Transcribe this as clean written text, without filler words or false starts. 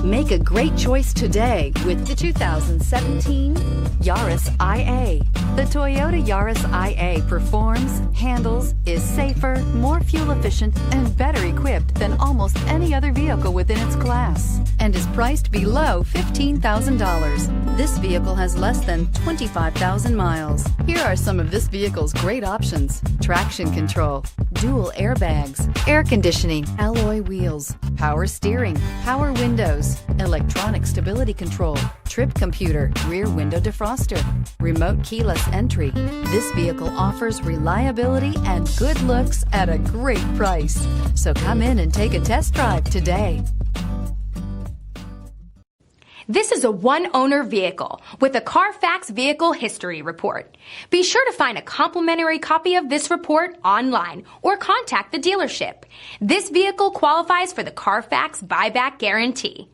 Make a great choice today with the 2017 Yaris IA. The Toyota Yaris IA performs, handles, is safer, more fuel efficient, and better equipped than almost any other vehicle within its class, and is priced below $15,000. This vehicle has less than 25,000 miles. Here are some of this vehicle's great options: traction control, dual airbags, air conditioning, alloy wheels, power steering, power windows, electronic stability control, trip computer, rear window defroster, remote keyless entry. This vehicle offers reliability and good looks at a great price. So come in and take a test drive today. This is a one-owner vehicle with a CARFAX Vehicle History Report. Be sure to find a complimentary copy of this report online or contact the dealership. This vehicle qualifies for the CARFAX Buyback Guarantee.